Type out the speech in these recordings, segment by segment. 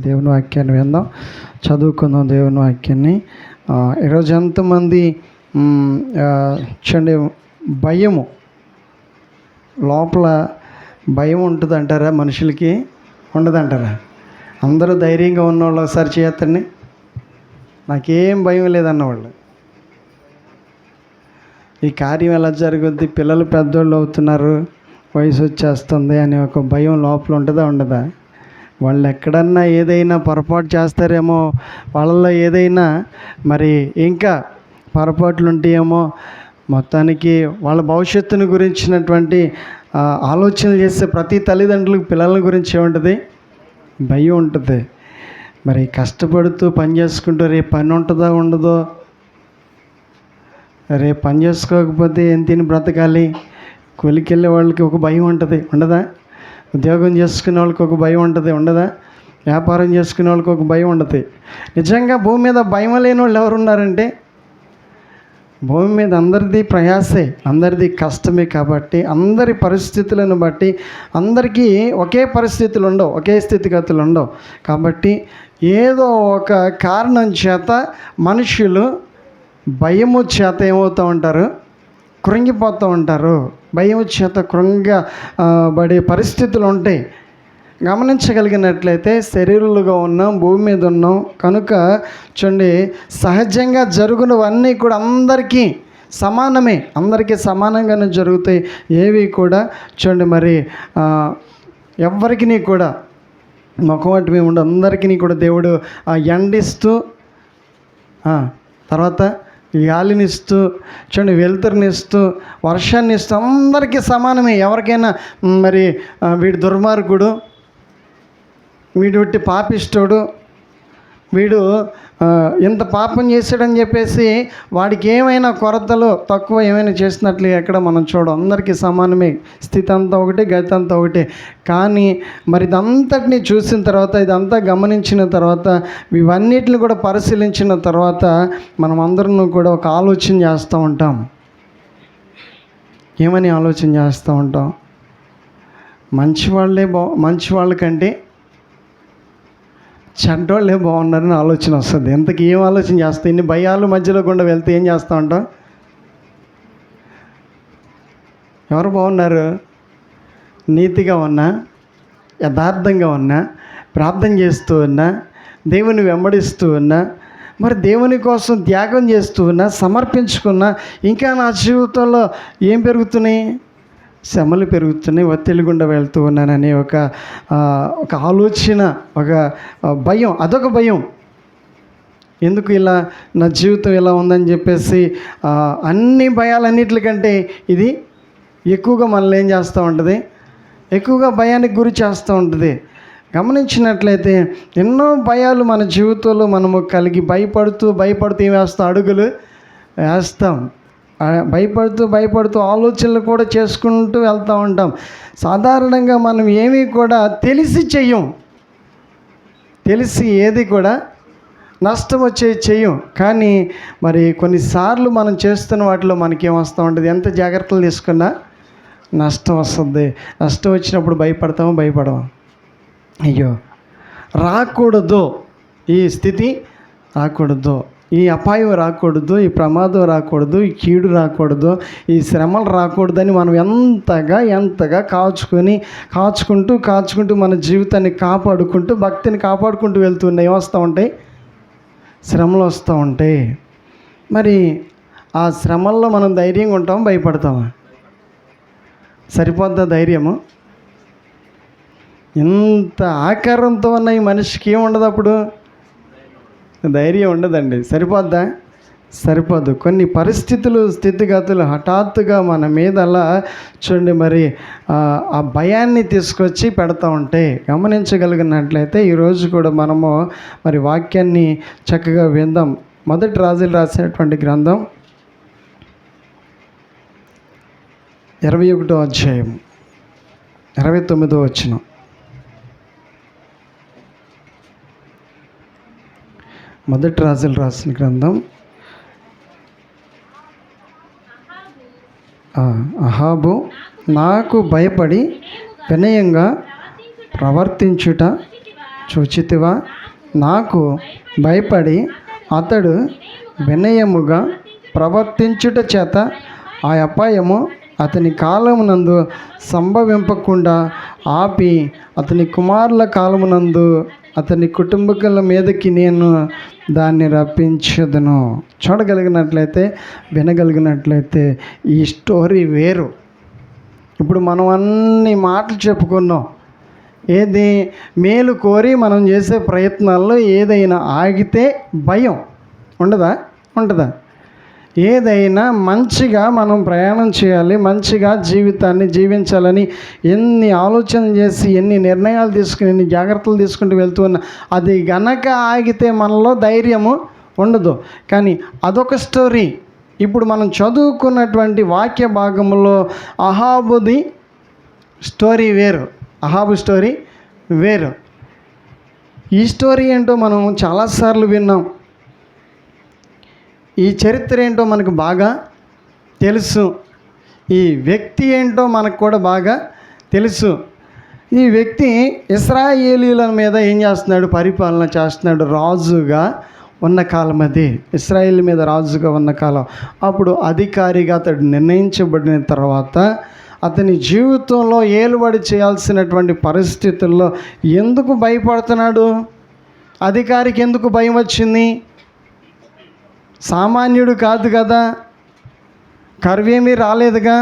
దేవుని వాక్యాన్ని విందాం, చదువుకుందాం దేవుని వాక్యాన్ని. ఈరోజు ఎంతమంది చూడండి, భయము లోపల భయం ఉంటుంది అంటారా? మనుషులకి ఉండదంటారా? అందరూ ధైర్యంగా ఉన్నవాళ్ళు ఒకసారి చేయొద్దండి. నాకేం భయం లేదన్నవాళ్ళు. ఈ కార్యం ఎలా జరుగుద్ది, పిల్లలు పెద్దోళ్ళు అవుతున్నారు, వయసు వచ్చేస్తుంది అనే ఒక భయం లోపల ఉంటుందా ఉండదా? వాళ్ళు ఎక్కడన్నా ఏదైనా పొరపాటు చేస్తారేమో, వాళ్ళలో ఏదైనా మరి ఇంకా పొరపాట్లు ఉంటాయేమో, మొత్తానికి వాళ్ళ భవిష్యత్తుని గురించినటువంటి ఆలోచనలు చేసే ప్రతి తల్లిదండ్రులకు పిల్లల గురించి ఏముంటుంది? భయం ఉంటుంది. మరి కష్టపడుతూ పని చేసుకుంటూ రేపు పని ఉంటుందో ఉండదో, రేపు పని చేసుకోకపోతే ఏం తిని బ్రతకాలి, కూలికి వెళ్ళే వాళ్ళకి ఒక భయం ఉంటుంది, ఉండదా? ఉద్యోగం చేసుకునే వాళ్ళకి ఒక భయం ఉంటుంది, ఉండదా? వ్యాపారం చేసుకునే వాళ్ళకి ఒక భయం ఉంటుంది. నిజంగా భూమి మీద భయం లేని వాళ్ళు ఎవరున్నారంటే, భూమి మీద అందరిది ప్రయాసే, అందరిది కష్టమే. కాబట్టి అందరి పరిస్థితులను బట్టి అందరికీ ఒకే పరిస్థితులు ఉండవు, ఒకే స్థితిగతులు ఉండవు. కాబట్టి ఏదో ఒక కారణం చేత మనుషులు భయము చేత ఏమవుతూ ఉంటారు? కృంగిపోతూ ఉంటారు. భయం చేత కృంగబడే పరిస్థితులు ఉంటాయి. గమనించగలిగినట్లయితే శరీరులుగా ఉన్నాం, భూమి మీద ఉన్నాం కనుక చూడండి, సహజంగా జరుగునవన్నీ కూడా అందరికీ సమానమే, అందరికీ సమానంగానే జరుగుతాయి. ఏవి కూడా చూడండి మరి ఎవరికి కూడా మొఖమాటమే ఉండదు. అందరికీ కూడా దేవుడు ఎండిస్తూ, తర్వాత గాలినిస్తూ, చూడండి వెలుతురునిస్తూ, వర్షాన్ని ఇస్తూ అందరికీ సమానమే. ఎవరికైనా మరి వీడు దుర్మార్గుడు, వీడు ఒట్టి పాపిష్టోడు, వీడు ఇంత పాపం చేశాడని చెప్పేసి వాడికి ఏమైనా కొరతలు తక్కువ ఏమైనా చేసినట్లు ఎక్కడ మనం చూడం. అందరికీ సమానమే, స్థితి అంతా ఒకటి, గతి అంతా ఒకటి. కానీ మరి ఇదంతటిని చూసిన తర్వాత, ఇదంతా గమనించిన తర్వాత, ఇవన్నిటిని కూడా పరిశీలించిన తర్వాత మనం అందరం కూడా ఒక ఆలోచన చేస్తూ ఉంటాం. ఏమని ఆలోచన చేస్తూ ఉంటాం? మంచి వాళ్ళకంటే చెడ్డోళ్ళే బాగున్నారని ఆలోచన వస్తుంది. ఎంతకి ఏం ఆలోచన చేస్తాం? ఇన్ని భయాలు మధ్యలో గుండా వెళ్తే ఏం చేస్తూ ఉంటాం? ఎవరు బాగున్నారు? నీతిగా ఉన్నా, యథార్థంగా ఉన్నా, ప్రార్థన చేస్తూ ఉన్నా, దేవుని వెంబడిస్తూ ఉన్నా, మరి దేవుని కోసం త్యాగం చేస్తూ ఉన్నా, సమర్పించుకున్నా, ఇంకా నా జీవితంలో ఏం పెరుగుతున్నాయి? శ్రమలు పెరుగుతున్నాయి, ఒత్తిడి గుండా వెళ్తూ ఉన్నానని ఒక ఆలోచన, ఒక భయం, అదొక భయం. ఎందుకు ఇలా నా జీవితం ఇలా ఉందని చెప్పేసి అన్ని భయాలన్నిటికంటే ఇది ఎక్కువగా మనల్ని ఏం చేస్తూ ఉంటుంది? ఎక్కువగా భయానికి గురి చేస్తూ ఉంటుంది. గమనించినట్లయితే ఎన్నో భయాలు మన జీవితంలో మనము కలిగి భయపడుతూ ఏం వేస్తాం? అడుగులు వేస్తాం. భయపడుతూ ఆలోచనలు కూడా చేసుకుంటూ వెళ్తూ ఉంటాం. సాధారణంగా మనం ఏమీ కూడా తెలిసి చెయ్యం, తెలిసి ఏది కూడా నష్టం చెయ్యం. కానీ మరి కొన్నిసార్లు మనం చేస్తున్న వాటిలో మనకేం వస్తూ ఉంటుంది? ఎంత జాగ్రత్తలు తీసుకున్నా నష్టం వస్తుంది. నష్టం వచ్చినప్పుడు భయపడము. అయ్యో రాకూడదు, ఈ స్థితి రాకూడదు, ఈ అపాయం రాకూడదు, ఈ ప్రమాదం రాకూడదు, ఈ కీడు రాకూడదు, ఈ శ్రమలు రాకూడదని మనం ఎంతగా కాచుకుంటూ మన జీవితాన్ని కాపాడుకుంటూ, భక్తిని కాపాడుకుంటూ వెళ్తున్నాయి. ఏమొస్తూ ఉంటాయి? శ్రమలు వస్తూ ఉంటాయి. మరి ఆ శ్రమల్లో మనం ధైర్యంగా ఉంటామా, భయపడతామా? సరిపోద్దా ధైర్యము? ఇంత ఆకారంతో ఉన్న ఈ మనిషికి ఏముండదు, అప్పుడు ధైర్యం ఉండదండి. సరిపోద్దా? సరిపోదు. కొన్ని పరిస్థితులు, స్థితిగతులు హఠాత్తుగా మన మీద అలా చూడండి మరి ఆ భయాన్ని తీసుకొచ్చి పెడతా ఉంటే గమనించగలిగినట్లయితే ఈరోజు కూడా మనము మరి వాక్యాన్ని చక్కగా విందాం. మొదటి రాజులు రాసినటువంటి గ్రంథం 21వ అధ్యాయం 29వ వచనం. మొదటి రాజులు రాసిన గ్రంథం అహాబు నాకు భయపడి వినయంగా ప్రవర్తించుట చూచితివా? నాకు భయపడి అతడు వినయముగా ప్రవర్తించుట చేత ఆ అపాయము అతని కాలమునందు సంభవింపకుండా ఆపి అతని కుమారుల కాలమునందు అతని కుటుంబకుల మీదకి నేను దాన్ని రప్పించదును. చూడగలిగినట్లయితే, వినగలిగినట్లయితే ఈ స్టోరీ వేరు. ఇప్పుడు మనం అన్ని మాటలు చెప్పుకున్నాం. ఏది మేలు కోరి మనం చేసే ప్రయత్నాల్లో ఏదైనా ఆగితే భయం ఉంటుందా? ఏదైనా మంచిగా మనం ప్రయాణం చేయాలి, మంచిగా జీవితాన్ని జీవించాలని ఎన్ని ఆలోచన చేసి ఎన్ని నిర్ణయాలు తీసుకుని ఎన్ని జాగ్రత్తలు తీసుకుంటూ వెళ్తూ ఉన్నా అది గనక ఆగితే మనలో ధైర్యము ఉండదు. కానీ అదొక స్టోరీ. ఇప్పుడు మనం చదువుకున్నటువంటి వాక్య భాగంలో అహాబుది స్టోరీ వేరు, అహాబు స్టోరీ వేరు. ఈ స్టోరీ ఏంటో మనం చాలాసార్లు విన్నాం. ఈ చరిత్ర ఏంటో మనకు బాగా తెలుసు. ఈ వ్యక్తి ఏంటో మనకు కూడా బాగా తెలుసు. ఈ వ్యక్తి ఇశ్రాయేలీల మీద ఏం చేస్తున్నాడు? పరిపాలన చేస్తున్నాడు. రాజుగా ఉన్న కాలం అది, ఇశ్రాయేల్ మీద రాజుగా ఉన్న కాలం. అప్పుడు అధికారిగా అతడు నిర్ణయించబడిన తర్వాత అతని జీవితంలో ఏలుబడి చేయాల్సినటువంటి పరిస్థితుల్లో ఎందుకు భయపడుతున్నాడు? అధికారికి ఎందుకు భయం వచ్చింది? సామాన్యుడు కాదు కదా, కరువేమీ రాలేదుగా,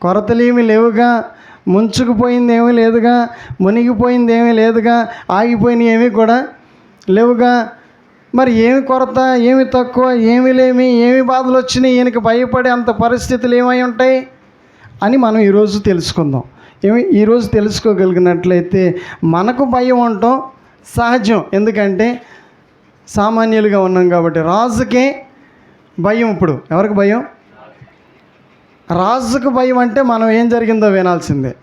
కొరతలేమీ లేవుగా, ముంచుకుపోయింది ఏమీ లేదుగా, మునిగిపోయింది ఏమీ లేదుగా, ఆగిపోయినవి ఏమీ కూడా లేవుగా. మరి ఏమి కొరత, ఏమి తక్కువ, ఏమి లేమి, ఏమి బాధలు వచ్చినాయి, ఈయనకి భయపడే అంత పరిస్థితులు ఏమై ఉంటాయి అని మనం ఈరోజు తెలుసుకుందాం. ఈరోజు తెలుసుకోగలిగినట్లయితే మనకు భయం ఉండటం సహజం. ఎందుకంటే సామాన్యులుగా ఉన్నాం కాబట్టి. రాజుకే భయం. ఇప్పుడు ఎవరికి భయం? రాజుకు భయం అంటే మనం ఏం జరిగిందో వినాల్సిందే.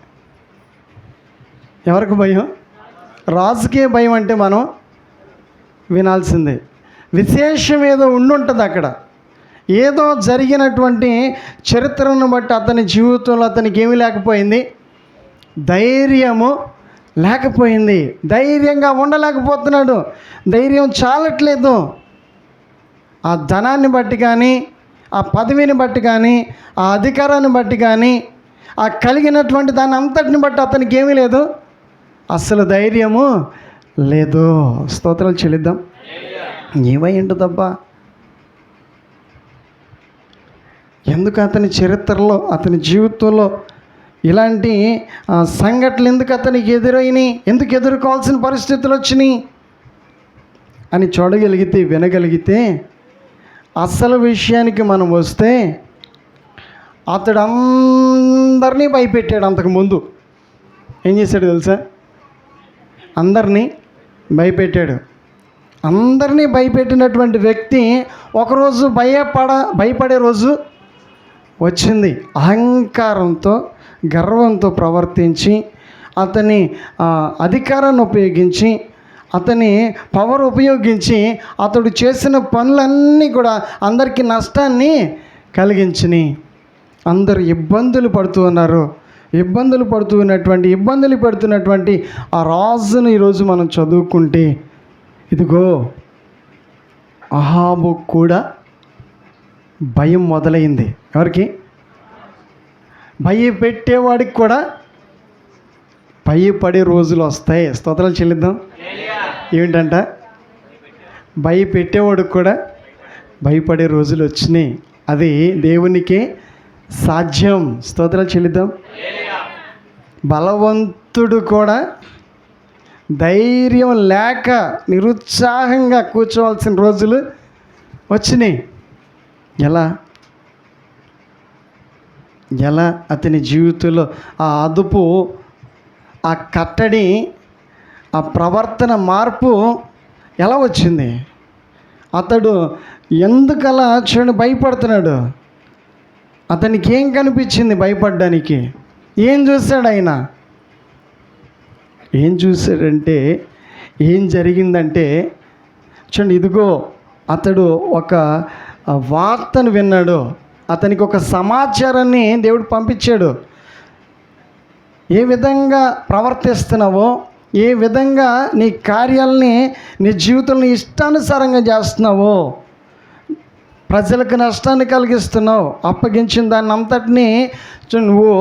ఎవరికి భయం? రాజుకే భయం అంటే మనం వినాల్సిందే. విశేషం ఏదో ఉండుంటుంది అక్కడ. ఏదో జరిగినటువంటి చరిత్రను బట్టి అతని జీవితంలో అతనికి ఏమీ లేకపోయింది? ధైర్యము లేకపోయింది. ధైర్యంగా ఉండలేకపోతున్నాడు. ధైర్యం చాలట్లేదు. ఆ ధనాన్ని బట్టి కానీ, ఆ పదవిని బట్టి కానీ, ఆ అధికారాన్ని బట్టి కానీ, ఆ కలిగినటువంటి దాని అంతటిని బట్టి అతనికి ఏమీ లేదు, అసలు ధైర్యము లేదు. స్తోత్రాలు చెల్లిద్దాం. ఏమైంటుందబ్బా? ఎందుకు అతని చరిత్రలో, అతని జీవితంలో ఇలాంటి సంఘటనలు ఎందుకు అతనికి ఎదురైనాయి? ఎందుకు ఎదుర్కోవాల్సిన పరిస్థితులు వచ్చినాయి అని చూడగలిగితే, వినగలిగితే, అసలు విషయానికి మనం వస్తే అతడు అందరినీ భయపెట్టాడు. అంతకుముందు ఏం చేశాడు తెలుసా? అందరినీ భయపెట్టాడు. అందరినీ భయపెట్టినటువంటి వ్యక్తి ఒకరోజు భయపడే రోజు వచ్చింది. అహంకారంతో, గర్వంతో ప్రవర్తించి, అతని అధికారాన్ని ఉపయోగించి, అతని పవర్ ఉపయోగించి అతడు చేసిన పనులన్నీ కూడా అందరికీ నష్టాన్ని కలిగించినాయి. అందరూ ఇబ్బందులు పడుతూ ఉన్నారు. ఇబ్బందులు పెడుతున్నటువంటి ఆ రాజును ఈరోజు మనం చదువుకుంటే, ఇదిగో అహాబు కూడా భయం మొదలైంది. ఎవరికి? భయపెట్టేవాడికి కూడా భయపడే రోజులు వస్తాయి. స్తోత్రాలు చెల్లిద్దాం. ఏమిటంట? భయపెట్టేవాడికి కూడా భయపడే రోజులు వచ్చినాయి. అది దేవునికే సాధ్యం. స్తోత్రాలు చెల్లిద్దాం. బలవంతుడు కూడా ధైర్యం లేక నిరుత్సాహంగా కూర్చోవలసిన రోజులు వచ్చినాయి. ఎలా అతని జీవితంలో ఆ అదుపు, ఆ కట్టడి, ఆ ప్రవర్తన మార్పు ఎలా వచ్చింది? అతడు ఎందుకలా భయపడుతున్నాడు? అతనికి ఏం కనిపించింది భయపడడానికి? ఏం చూశాడు ఆయన? ఏం చూశాడంటే, ఏం జరిగిందంటే చూడండి, ఇదిగో అతడు ఒక వార్తను విన్నాడు. అతనికి ఒక సమాచారాన్ని దేవుడు పంపించాడు. ఏ విధంగా ప్రవర్తిస్తున్నావో, ఏ విధంగా నీ కార్యాలని నీ జీవితంలో ఇష్టానుసారంగా చేస్తున్నావో, ప్రజలకు నష్టాన్ని కలిగిస్తున్నావు, అప్పగించిన దాన్ని అంతటినీ నువ్వు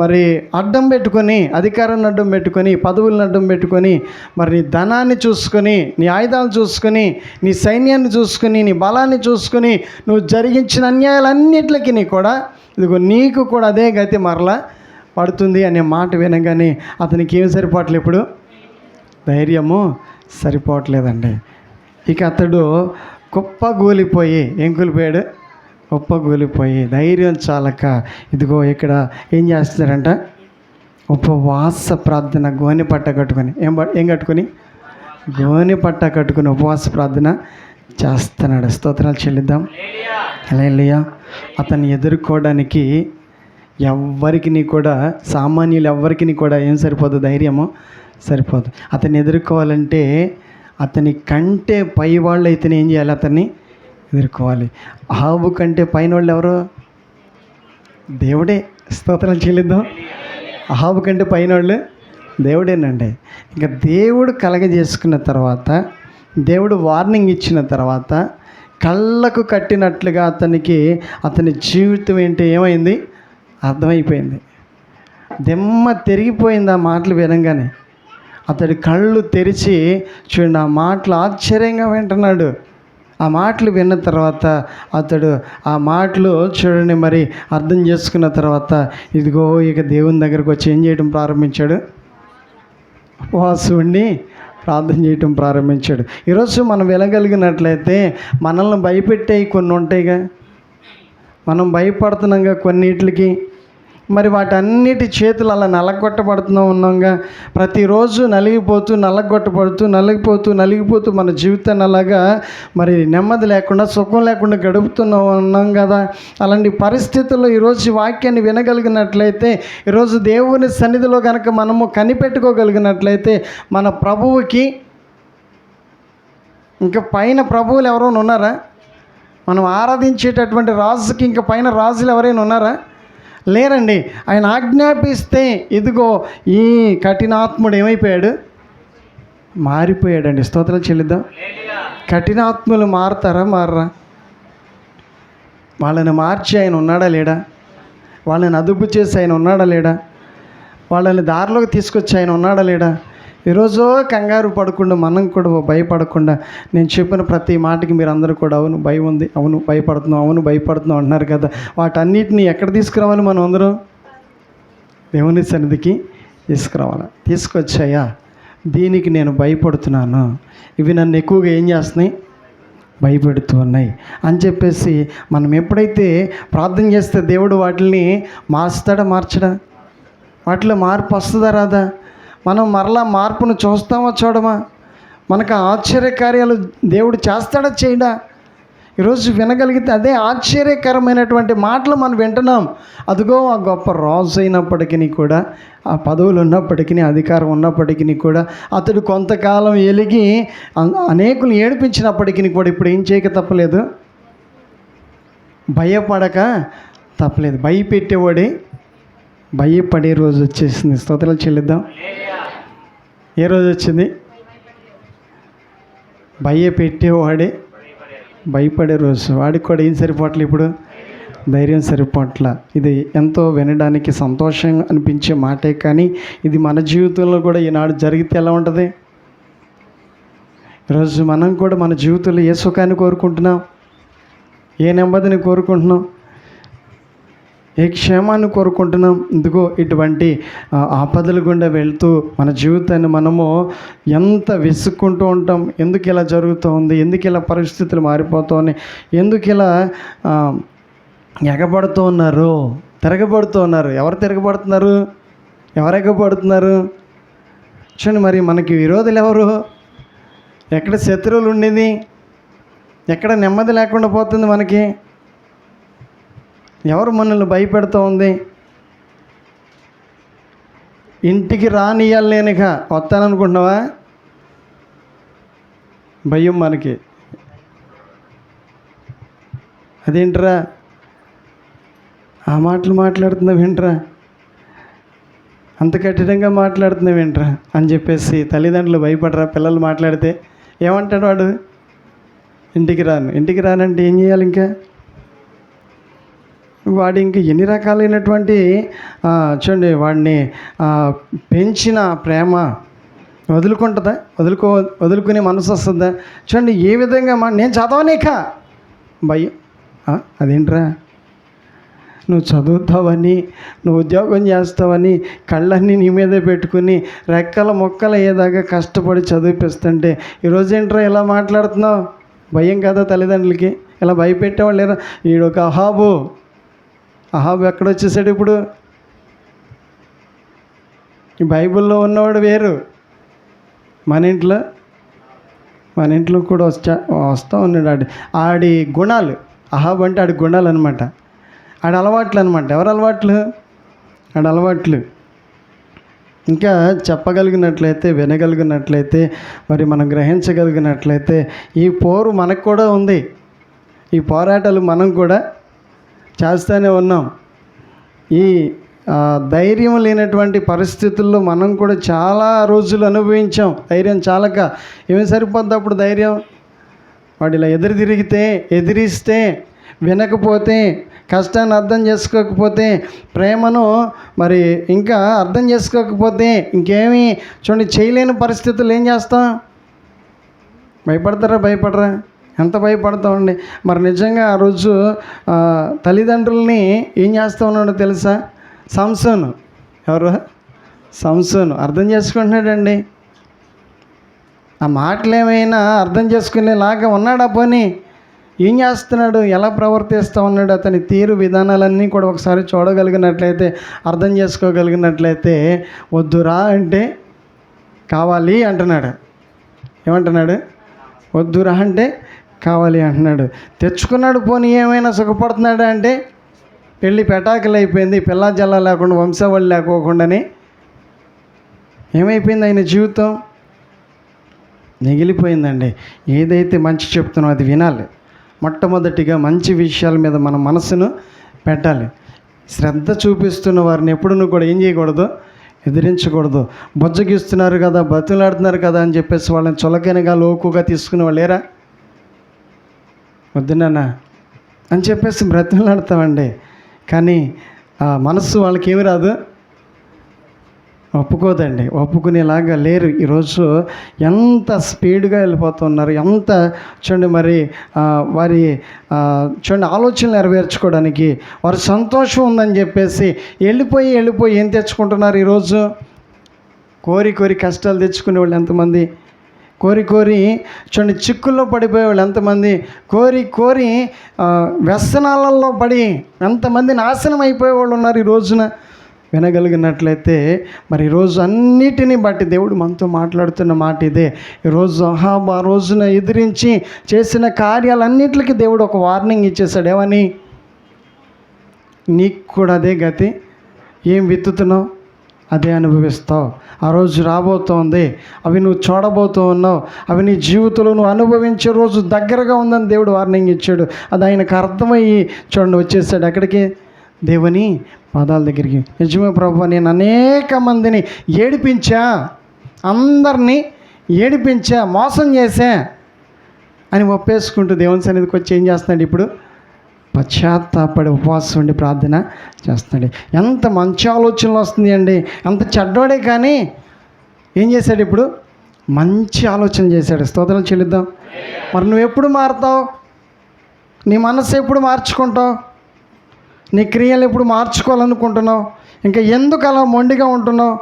మరి అడ్డం పెట్టుకొని, అధికారాన్ని అడ్డం పెట్టుకొని, పదవులను అడ్డం పెట్టుకొని, మరి నీ ధనాన్ని చూసుకొని, నీ ఆయుధాలు చూసుకొని, నీ సైన్యాన్ని చూసుకొని, నీ బలాన్ని చూసుకొని నువ్వు జరిగించిన అన్యాయాలన్నిటికీ కూడా ఇదిగో నీకు కూడా అదే గతి మరలా పడుతుంది అనే మాట వినగానే అతనికి ఏం సరిపోవట్లేదు, ఇప్పుడు ధైర్యము సరిపోవట్లేదండి. ఇక అతడు కుప్పగూలిపోయి, ఏం కూలిపోయాడు? కుప్పగూలిపోయి ధైర్యం చాలక ఇదిగో ఇక్కడ ఏం చేస్తున్నారంట, ఉపవాస ప్రార్థన, గోనె పట్ట కట్టుకొని, ఏం కట్టుకొని? గోనె పట్ట కట్టుకుని ఉపవాస ప్రార్థన చేస్తున్నాడు. స్తోత్రాలు చెల్లిద్దాం. హల్లెలూయా. అతన్ని ఎదుర్కోవడానికి ఎవ్వరికి కూడా, సామాన్యులు ఎవ్వరికి కూడా ఏం సరిపోదు? ధైర్యము సరిపోదు. అతన్ని ఎదుర్కోవాలంటే అతని కంటే పై వాళ్ళు అయితేనే ఏం చేయాలి? అతన్ని ఎదుర్కోవాలి. ఆవు కంటే పైన వాళ్ళు ఎవరు? దేవుడే. స్తోత్రాలు చెల్లిద్దాం. ఆవు కంటే పైన వాళ్ళు దేవుడేనండి. ఇంకా దేవుడు కలగజేసుకున్న తర్వాత, దేవుడు వార్నింగ్ ఇచ్చిన తర్వాత కళ్ళకు కట్టినట్లుగా అతని జీవితం ఏంటి ఏమైంది? అర్థమైపోయింది. దెమ్మ తిరిగిపోయింది ఆ మాటలు వినంగానే. అతడి కళ్ళు తెరిచి చూడండి, ఆ మాటలు ఆశ్చర్యంగా వింటున్నాడు. ఆ మాటలు విన్న తర్వాత అతడు ఆ మాటలు చూడండి మరి అర్థం చేసుకున్న తర్వాత ఇదిగో ఇక దేవుని దగ్గరకు వచ్చి ఏం చేయడం ప్రారంభించాడు? ఉపవాసం ఉండి ప్రార్థన చేయటం ప్రారంభించాడు. ఈరోజు మనం వెళ్ళగలిగినట్లయితే మనల్ని భయపెట్టేవి కొన్ని ఉంటాయిగా, మనం భయపడుతున్నాంగా కొన్నిటికి, మరి వాటన్నిటి చేతులు అలా ఉన్నాంగా. ప్రతిరోజు నలిగిపోతూ మన జీవితాన్ని అలాగా మరి నెమ్మది లేకుండా, సుఖం లేకుండా ఉన్నాం కదా. అలాంటి పరిస్థితుల్లో ఈరోజు వాక్యాన్ని వినగలిగినట్లయితే, ఈరోజు దేవుని సన్నిధిలో కనుక మనము కనిపెట్టుకోగలిగినట్లయితే, మన ప్రభువుకి ఇంకా పైన ప్రభువులు ఎవరైనా ఉన్నారా? మనం ఆరాధించేటటువంటి రాజుకి ఇంకా పైన రాజులు ఎవరైనా ఉన్నారా? లేరండి. ఆయన ఆజ్ఞాపిస్తే ఇదిగో ఈ కఠినాత్ముడు ఏమైపోయాడు? మారిపోయాడండి. స్తోత్రాలు చెల్లిద్దాం. కఠినాత్ములు మారతారా? మారరా? వాళ్ళని మార్చి ఆయన ఉన్నాడా లేడా? వాళ్ళని అదుపు చేసి ఆయన ఉన్నాడా లేడా? వాళ్ళని దారిలోకి తీసుకొచ్చి ఆయన ఉన్నాడా లేడా? ఈరోజు కంగారు పడకుండా, మనం కూడా భయపడకుండా, నేను చెప్పిన ప్రతి మాటకి మీరు అందరూ కూడా అవును భయం ఉంది, అవును భయపడుతున్నాం అంటున్నారు కదా. వాటన్నిటిని ఎక్కడ తీసుకురావాలి? మనం అందరం దేవుని సన్నిధికి తీసుకురావాలి. తీసుకొచ్చాయా, దీనికి నేను భయపడుతున్నాను, ఇవి నన్ను ఎక్కువగా ఏం చేస్తున్నాయి? భయపెడుతూ ఉన్నాయి అని చెప్పేసి మనం ఎప్పుడైతే ప్రార్థన చేస్తే దేవుడు వాటిని మార్చడా? వాటిలో మార్పు వస్తుందా రాదా? మనం మరలా మార్పును చూస్తామా చూడమా? మనకు ఆశ్చర్యకార్యాలు దేవుడు చేస్తాడా చేయడా? ఈరోజు వినగలిగితే అదే ఆశ్చర్యకరమైనటువంటి మాటలు మనం వింటున్నాం. అదిగో ఆ గొప్ప రాజు అయినప్పటికీ కూడా, ఆ పదవులు ఉన్నప్పటికీ, అధికారం ఉన్నప్పటికీ కూడా, అతడు కొంతకాలం ఎలిగి అనేకులు ఏడిపించినప్పటికీ కూడా ఇప్పుడు ఏం చేయక తప్పలేదు? భయపడక తప్పలేదు. భయపెట్టేవాడే భయపడే రోజు వచ్చేసింది. స్తోత్రాలు చెల్లిద్దాం. ఏ రోజు వచ్చింది? భయపెట్టేవాడే భయపడే రోజు. వాడికి కూడా ఏం సరిపోవట్లేదు? ఇప్పుడు ధైర్యం సరిపోవట్ల. ఇది ఎంతో వినడానికి సంతోషంగా అనిపించే మాటే, కానీ ఇది మన జీవితంలో కూడా ఈనాడు జరిగితే ఎలా ఉంటుంది? ఈరోజు మనం కూడా మన జీవితంలో ఏ సుఖాన్ని కోరుకుంటున్నాం? ఏ నెమ్మదిని కోరుకుంటున్నాం? ఏ క్షేమాన్ని కోరుకుంటున్నాం? ఇదిగో ఇటువంటి ఆపదల గుండా వెళ్తూ మన జీవితాన్ని మనము ఎంత విసుక్కుంటూ ఉంటాం. ఎందుకు ఇలా జరుగుతూ ఉంది? ఎందుకు ఇలా పరిస్థితులు మారిపోతూ ఉన్నాయి? ఎందుకు ఇలా ఎగబడుతూ ఉన్నారు, తిరగబడుతూ ఉన్నారు? ఎవరు తిరగబడుతున్నారు? ఎవరు ఎగబడుతున్నారు? చూడండి, మరి మనకి విరోధులు ఎవరు? ఎక్కడ శత్రువులు ఉండేది? ఎక్కడ నెమ్మది లేకుండా పోతుంది మనకి? ఎవరు మనల్ని భయపెడుతూ ఉంది? ఇంటికి రానియాలి నేనుక వస్తాననుకుంటున్నావా? భయం మనకి. అదేంట్రా ఆ మాటలు మాట్లాడుతున్నావు ఏంట్రా? అంత కఠినంగా మాట్లాడుతున్నావు ఏంట్రా అని చెప్పేసి తల్లిదండ్రులు భయపడరా పిల్లలు మాట్లాడితే? ఏమంటాడు వాడు? ఇంటికి రానంటే ఏం చేయాలి? ఇంకా వాడు ఇంక ఎన్ని రకాలైనటువంటి చూడండి, వాడిని పెంచిన ప్రేమ వదులుకుంటుందా? వదులుకునే మనసు వస్తుందా? చూడండి ఏ విధంగా నేను చదవనీక భయం. అదేంట్రా, నువ్వు చదువుతావని, నువ్వు ఉద్యోగం చేస్తావని కళ్ళన్నీ నీ మీదే పెట్టుకుని రెక్కల మొక్కలు అయ్యేదాకా కష్టపడి చదివిపిస్తుంటే ఈరోజు ఏంట్రా ఇలా మాట్లాడుతున్నావు? భయం కదా తల్లిదండ్రులకి? ఇలా భయపెట్టేవాళ్ళు లేరా? ఈడొక అహాబు ఎక్కడొచ్చేసాడు ఇప్పుడు? ఈ బైబిల్లో ఉన్నవాడు వేరు, మన ఇంట్లో కూడా వస్తూ ఉన్నాడు. ఆడి గుణాలు, అహాబు అంటే ఆడి గుణాలు అనమాట, ఆడ అలవాట్లు అనమాట. ఎవరు అలవాట్లు? ఆడ అలవాట్లు. ఇంకా చెప్పగలిగినట్లయితే, వినగలిగినట్లయితే, మరి మనం గ్రహించగలిగినట్లయితే ఈ పోరు మనకు కూడా ఉంది. ఈ పోరాటాలు మనం కూడా చేస్తూనే ఉన్నాం. ఈ ధైర్యం లేనటువంటి పరిస్థితుల్లో మనం కూడా చాలా రోజులు అనుభవించాం. ధైర్యం చాలక ఏమి సరిపోద్ది అప్పుడు ధైర్యం? వాడు ఇలా ఎదిరిస్తే, వినకపోతే, కష్టాన్ని అర్థం చేసుకోకపోతే, ప్రేమను మరి ఇంకా అర్థం చేసుకోకపోతే ఇంకేమీ చూడండి చేయలేని పరిస్థితులు ఏం చేస్తాం? భయపడరా? ఎంత భయపడతామండి. మరి నిజంగా ఆ రోజు తల్లిదండ్రుల్ని ఏం చేస్తూ ఉన్నాడో తెలుసా? సంసోను. ఎవరు? సంసోను అర్థం చేసుకుంటున్నాడండి. ఆ మాటలు ఏమైనా అర్థం చేసుకునేలాగా ఉన్నాడా? పోనీ ఏం చేస్తున్నాడు? ఎలా ప్రవర్తిస్తూ ఉన్నాడు? అతని తీరు విధానాలన్నీ కూడా ఒకసారి చూడగలిగినట్లయితే, అర్థం చేసుకోగలిగినట్లయితే, వద్దురా అంటే కావాలి అంటున్నాడు. ఏమంటున్నాడు? వద్దురా అంటే కావాలి అంటున్నాడు. తెచ్చుకున్నాడు, పోనీ ఏమైనా సుఖపడుతున్నాడా అంటే పెళ్ళి పెటాకులు అయిపోయింది, పిల్లా జల్లా లేకుండా, వంశావళి లేకోకుండానే ఏమైపోయింది? ఆయన జీవితం మిగిలిపోయిందండి. ఏదైతే మంచి చెప్తున్నామో అది వినాలి. మొట్టమొదటిగా మంచి విషయాల మీద మన మనసును పెట్టాలి. శ్రద్ధ చూపిస్తున్న వారిని ఎప్పుడు కూడా ఏం చేయకూడదు? ఎదిరించకూడదు. బుజ్జగిస్తున్నారు కదా, బతులాడుతున్నారు కదా అని చెప్పేసి వాళ్ళని చులకనగా లోకుగా తీసుకునే వాళ్ళు లేరా? వద్దునా అని చెప్పేసి బ్రతులాడతామండి. కానీ మనసు వాళ్ళకి ఏమి రాదు, ఒప్పుకోదండి. ఒప్పుకునేలాగా లేరు. ఈరోజు ఎంత స్పీడ్గా వెళ్ళిపోతున్నారు, ఎంత చూడండి. మరి వారి చూడండి ఆలోచనలు నెరవేర్చుకోవడానికి వారి సంతోషం ఉందని చెప్పేసి వెళ్ళిపోయి ఏం తెచ్చుకుంటున్నారు ఈరోజు? కోరి కష్టాలు తెచ్చుకునే వాళ్ళు ఎంతమంది? కోరి చూడండి చిక్కుల్లో పడిపోయే వాళ్ళు ఎంతమంది? కోరి వ్యసనాలలో పడి ఎంతమంది నాశనం అయిపోయే వాళ్ళు ఉన్నారు ఈ రోజున. వినగలిగినట్లయితే మరి ఈరోజు అన్నిటినీ బట్టి దేవుడు మనతో మాట్లాడుతున్న మాట ఇదే. ఈరోజు అహాబు ఆ రోజున ఎదిరించి చేసిన కార్యాలన్నిటికీ దేవుడు ఒక వార్నింగ్ ఇచ్చేసాడు. ఏమని? నీకు కూడా అదే గతి, ఏం విత్తుతున్నావు అదే అనుభవిస్తావు. ఆ రోజు రాబోతోంది, అవి నువ్వు చూడబోతూ ఉన్నావు, అవి నీ జీవితంలో నువ్వు అనుభవించే రోజు దగ్గరగా ఉందని దేవుడు వార్నింగ్ ఇచ్చాడు. అది ఆయనకు అర్థమయ్యి చూడండి వచ్చేసాడు ఎక్కడికి? దేవుని పాదాల దగ్గరికి. నిజమే ప్రభువా, నేను అనేక మందిని ఏడిపించా, అందరినీ ఏడిపించా, మోసం చేశా అని ఒప్పేసుకుంటూ దేవుని సన్నిధికి వచ్చి ఏం చేస్తున్నాడు ఇప్పుడు? పశ్చాత్తాపడి ఉపవాసం ఉండి ప్రార్థన చేస్తున్నాడు. ఎంత మంచి ఆలోచనలు వస్తుంది అండి. అంత చెడ్డోడే కానీ ఏం చేశాడు ఇప్పుడు? మంచి ఆలోచన చేశాడు. స్తోత్రాలు చెల్లిద్దాం. మరి నువ్వు ఎప్పుడు మారుతావు? నీ మనసు ఎప్పుడు మార్చుకుంటావు? నీ క్రియలు ఎప్పుడు మార్చుకోవాలనుకుంటున్నావు? ఇంకా ఎందుకు అలా మొండిగా ఉంటున్నావు?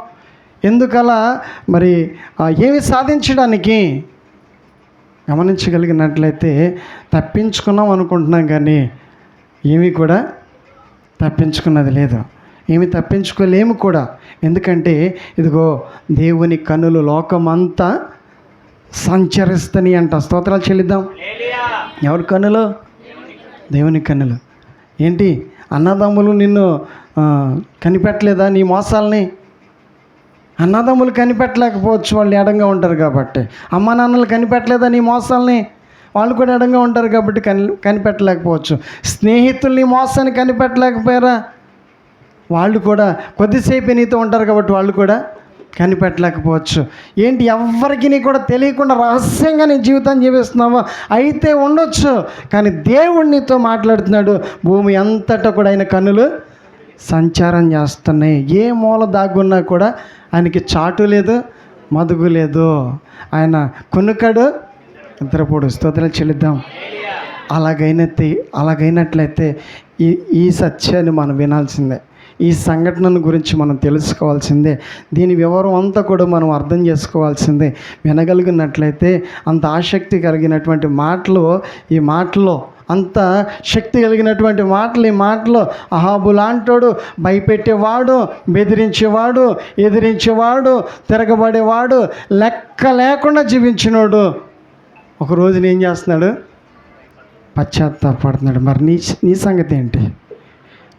ఎందుకలా మరి ఏమి సాధించడానికి? గమనించగలిగినట్లయితే తప్పించుకున్నాం అనుకుంటున్నాం కానీ ఏమీ కూడా తప్పించుకున్నది లేదు, ఏమి తప్పించుకోలేము కూడా. ఎందుకంటే ఇదిగో దేవుని కన్నులు లోకమంతా సంచరిస్తని అంట. స్తోత్రాలు చెల్లిద్దాం. ఎవరి కన్నులు? దేవుని కన్నులు. ఏంటి అన్నదమ్ములు నిన్ను కనిపెట్టలేదా నీ మోసాలని? అన్నదమ్ములు కనిపెట్టలేకపోవచ్చు, వాళ్ళు ఎడంగా ఉంటారు కాబట్టి. అమ్మ నాన్నలు కనిపెట్టలేదా నీ మోసాలని? వాళ్ళు కూడా ఎడంగా ఉంటారు కాబట్టి కనిపెట్టలేకపోవచ్చు. స్నేహితుల్ని మోసాన్ని కనిపెట్టలేకపోయారా? వాళ్ళు కూడా కొద్దిసేపు నీతో ఉంటారు కాబట్టి వాళ్ళు కూడా కనిపెట్టలేకపోవచ్చు. ఏంటి, ఎవ్వరికి కూడా తెలియకుండా రహస్యంగా నీ జీవితాన్ని జీవిస్తున్నావో అయితే ఉండొచ్చు, కానీ దేవుడు నీతో మాట్లాడుతున్నాడు. భూమి అంతటా కూడా ఆయన కన్నులు సంచారం చేస్తున్నాయి. ఏ మూల దాగున్నా కూడా ఆయనకి చాటు లేదు, మదుగు లేదు. ఆయన కొనుక్కడు, నిద్రపోడు. స్తోత్రాలు చెల్లిద్దాం. అలాగైనట్లయితే ఈ సత్యాన్ని మనం వినాల్సిందే. ఈ సంఘటనను గురించి మనం తెలుసుకోవాల్సిందే. దీని వివరం అంతా కూడా మనం అర్థం చేసుకోవాల్సిందే. వినగలిగినట్లయితే అంత ఆసక్తి కలిగినటువంటి మాటలు, ఈ మాటలో అంత శక్తి కలిగినటువంటి మాటలు, ఈ మాటలో అహాబు లాంటోడు, భయపెట్టేవాడు, బెదిరించేవాడు, ఎదిరించేవాడు, తిరగబడేవాడు, లెక్క లేకుండా జీవించినోడు ఒక రోజున ఏం చేస్తున్నాడు? పశ్చాత్తాపడుతున్నాడు. మరి నీ సంగతి ఏంటి?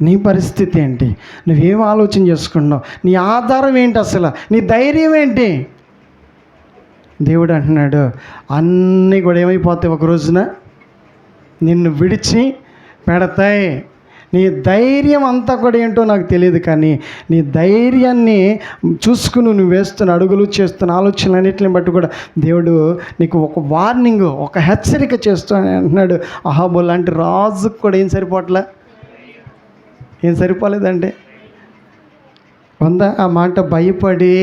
నీ పరిస్థితి ఏంటి? నువ్వేం ఆలోచన చేసుకున్నావు? నీ ఆధారం ఏంటి? అసలు నీ ధైర్యం ఏంటి? దేవుడు అంటున్నాడు, అన్నీ కూడా ఏమైపోతాయి, ఒక రోజున నిన్ను విడిచి పెడతాయి. నీ ధైర్యం అంతా కూడా ఏంటో నాకు తెలియదు, కానీ నీ ధైర్యాన్ని చూసుకుని నువ్వు వేస్తున్న అడుగులు, చేస్తున్న ఆలోచనలు అన్నింటిని బట్టి కూడా దేవుడు నీకు ఒక వార్నింగ్, ఒక హెచ్చరిక చేస్తూ అంటున్నాడు. అహాబు లాంటి రాజుకు కూడా ఏం సరిపోలేదంటే ఆ మాట భయపడి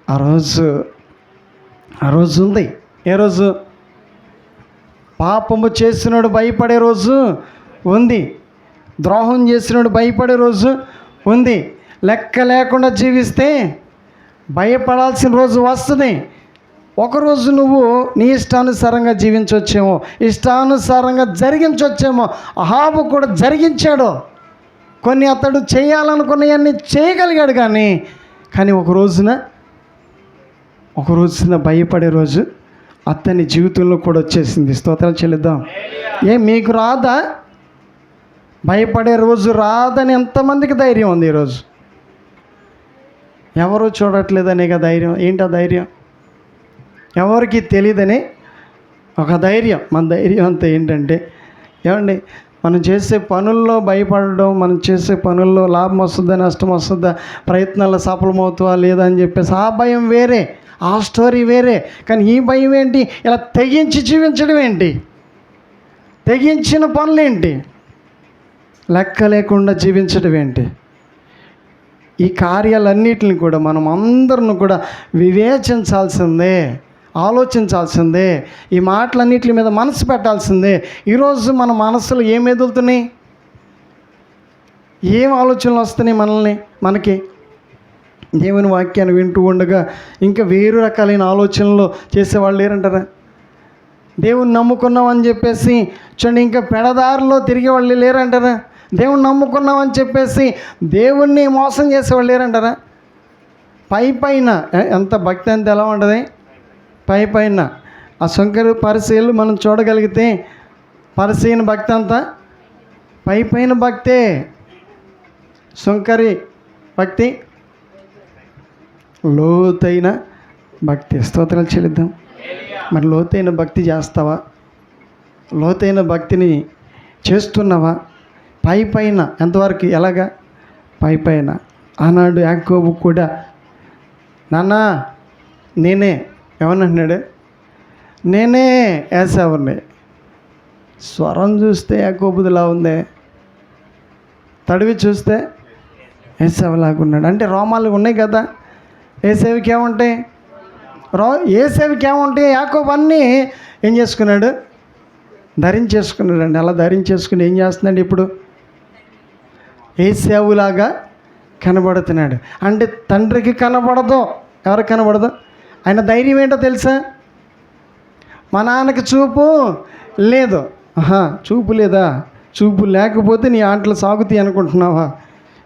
ఆ రోజు ఉంది. ఏ రోజు? పాపము చేసినాడు భయపడే రోజు ఉంది. ద్రోహం చేసినాడు భయపడే రోజు ఉంది. లెక్క లేకుండా జీవిస్తే భయపడాల్సిన రోజు వస్తుంది. ఒకరోజు నువ్వు నీ ఇష్టానుసారంగా జీవించవచ్చేమో, ఇష్టానుసారంగా జరిగించవచ్చేమో. అహాబు కూడా జరిగించాడు. కొన్ని అతడు చేయాలనుకున్నవన్నీ చేయగలిగాడు, కానీ ఒక రోజున భయపడే రోజు అతని జీవితంలో కూడా వచ్చేసింది. స్తోత్రాలు చెల్లిద్దాం. మీకు రాదా? భయపడే రోజు రాదని ఎంతమందికి ధైర్యం ఉంది ఈరోజు? ఎవరు చూడట్లేదనే కదా ధైర్యం. ఏంటి ఆ ధైర్యం? ఎవరికి తెలియదని ఒక ధైర్యం. మన ధైర్యం అంతా ఏంటంటే, ఏమండి, మనం చేసే పనుల్లో భయపడడం, మనం చేసే పనుల్లో లాభం వస్తుందా, నష్టం వస్తుందా, ప్రయత్నాల్లో సఫలమవుతుందా లేదా అని చెప్పేసి ఆ భయం వేరే, ఆ స్టోరీ వేరే. కానీ ఈ భయం ఏంటి? ఇలా తెగించి జీవించడం ఏంటి? తెగించిన పనులేంటి? లెక్క లేకుండా జీవించడం ఏంటి? ఈ కార్యాలన్నిటిని కూడా మనం అందరం కూడా వివేచించాల్సిందే, ఆలోచించాల్సిందే. ఈ మాటలన్నిటి మీద మనసు పెట్టాల్సిందే. ఈరోజు మన మనసులో ఏం ఎదుగుతున్నాయి? ఏం ఆలోచనలు వస్తున్నాయి మనకి? దేవుని వాక్యాన్ని వింటూ ఉండగా ఇంకా వేరు రకాలైన ఆలోచనలు చేసేవాళ్ళు లేరంటారా? దేవుని నమ్ముకున్నామని చెప్పేసి చూడండి, ఇంకా పెడదారిలో తిరిగేవాళ్ళు లేరంటారా? దేవుని నమ్ముకున్నామని చెప్పేసి దేవుణ్ణి మోసం చేసేవాళ్ళు లేరంటారా? పైన ఎంత భక్తి అంత ఎలా ఉంటుంది? పైన ఆ శంకరు పరిశీలు మనం చూడగలిగితే పరిశీలిన భక్తి అంతా పైన భక్తే. శంకరి భక్తి లోతైన భక్తి. స్తోత్రాలు చెల్లిద్దాం. మరి లోతైన భక్తి చేస్తావా? లోతైన భక్తిని చేస్తున్నావా? పైన ఎంతవరకు? ఎలాగా? పైన. ఆనాడు యాకోబు కూడా, నాన్న నేనే, ఏమన్నాడు? నేనే ఏసావుని. స్వరం చూస్తే యాకోబుదిలా ఉంది, తడివి చూస్తే ఏసావులాగున్నాడు. అంటే రోమాలు ఉన్నాయి కదా. ఏసేవికి ఏముంటాయి? ఏసేవికి ఏముంటాయి? యాకోబు అన్నీ ఏం చేసుకున్నాడు? ధరించేసుకున్నాడండి. అలా ధరించేసుకుని ఏం చేస్తున్నాడు? ఇప్పుడు ఏసేవులాగా కనబడుతున్నాడు. అంటే తండ్రికి కనబడదు. ఎవరికి కనబడదు? ఆయన ధైర్యం ఏంటో తెలుసా? మా నాన్నకి చూపు లేదు. చూపు లేదా? చూపు లేకపోతే నీ ఆటలు సాగుతాయి అనుకుంటున్నావా?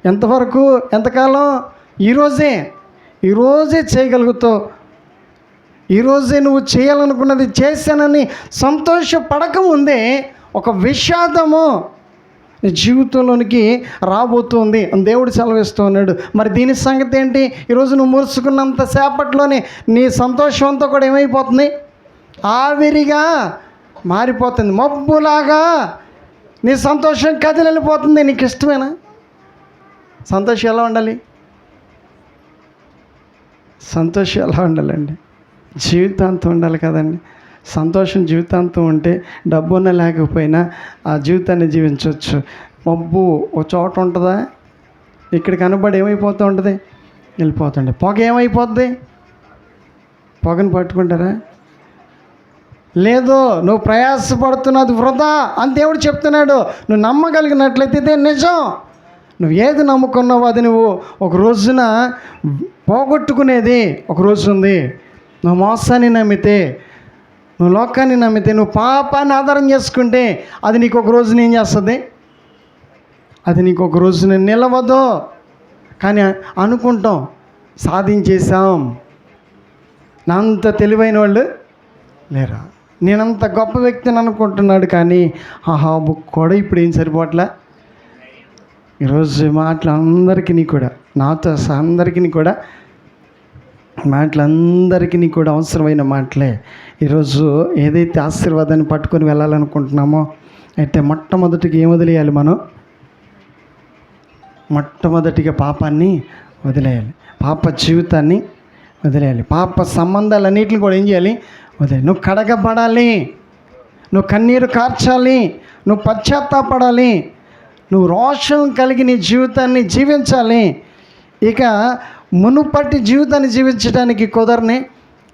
ఎంతవరకు? ఎంతకాలం? ఈరోజే చేయగలుగుతావు. ఈరోజే నువ్వు చేయాలనుకున్నది చేశానని సంతోషపడకముందే ఒక విషాదము నీ జీవితంలోనికి రాబోతుంది అని దేవుడు సెలవిస్తూ ఉన్నాడు. మరి దీని సంగతి ఏంటి? ఈరోజు నువ్వు మురుసుకున్నంత సేపట్లోనే నీ సంతోషం అంతా కూడా ఏమైపోతుంది? ఆవిరిగా మారిపోతుంది, మబ్బులాగా నీ సంతోషం కదిలి వెళ్ళిపోతుంది. నీకు ఇష్టమేనా? సంతోషం ఎలా ఉండాలి? సంతోషం ఎలా ఉండాలండి? జీవితాంతం ఉండాలి కదండి. సంతోషం జీవితాంతం ఉంటే డబ్బున్న లేకపోయినా ఆ జీవితాన్ని జీవించవచ్చు. మబ్బు ఒక చోట ఉంటుందా? ఇక్కడ కనబడి ఏమైపోతూ ఉంటుంది? వెళ్ళిపోతుంది. పొగ ఏమైపోద్ది? పొగను పట్టుకుంటారా? లేదు, నువ్వు ప్రయాసపడుతున్నది వృధా అని దేవుడు చెప్తున్నాడు. నువ్వు నమ్మగలిగినట్లయితే ఇదే నిజం. నువ్వు ఏది నమ్ముకున్నావో అది నువ్వు ఒక రోజున పోగొట్టుకునేది ఒక రోజు ఉంది. నువ్వు మోసాన్ని నమ్మితే, నువ్వు లోకాన్ని నమ్మితే, నువ్వు పాపాన్ని ఆధారం చేసుకుంటే అది నీకు ఒక రోజున ఏం చేస్తుంది? అది నీకు ఒక రోజున నిలవదు. కానీ అనుకుంటాం సాధించేశాం. నా అంత తెలివైన వాళ్ళు లేరా, నేనంత గొప్ప వ్యక్తిని అనుకుంటున్నాడు. కానీ ఆహాబు కూడా ఇప్పుడు ఏం సరిపోవట్లే. ఈరోజు మాటలందరికీ కూడా, నాతో అందరికీ కూడా మాటలందరికీ కూడా అవసరమైన మాటలే. ఈరోజు ఏదైతే ఆశీర్వాదాన్ని పట్టుకొని వెళ్ళాలనుకుంటున్నామో అయితే మొట్టమొదటిగా ఏం వదిలేయాలి? మనం మొట్టమొదటిగా పాపాన్ని వదిలేయాలి. పాప జీవితాన్ని వదిలేయాలి. పాప సంబంధాలన్నిటిని కూడా ఏం చేయాలి? వదిలేయాలి. నువ్వు కడగబడాలి, నువ్వు కన్నీరు కార్చాలి, నువ్వు పశ్చాత్తాపడాలి, నువ్వు రోషం కలిగి నీ జీవితాన్ని జీవించాలి. ఇక మునుపటి జీవితాన్ని జీవించడానికి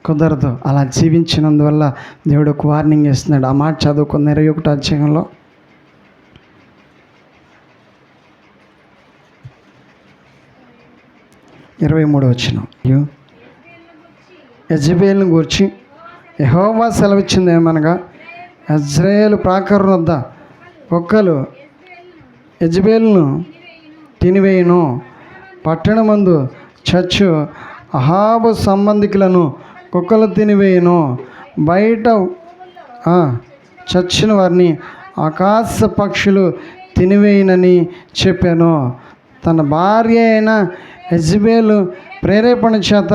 కుదరదు. అలా జీవించినందువల్ల దేవుడు ఒక వార్నింగ్ ఇస్తున్నాడు. ఆ మాట చదువుకున్న 21వ అధ్యాయంలో 23వ వచనం. యెజబేలును గూర్చి యెహోవా సెలవిచ్చింది ఏమనగా, యెజ్రెయేలు ప్రాకారం వద్ద కుక్కలు యెజబేలును తినివేయును, పట్టణమందు చచ్చు అహాబు సంబంధికులను కుక్కలు తినివేయును, బయట చచ్చిన వారిని ఆకాశ పక్షులు తినివేయనని చెప్పాను. తన భార్య అయిన యెజబేలు ప్రేరేపణ చేత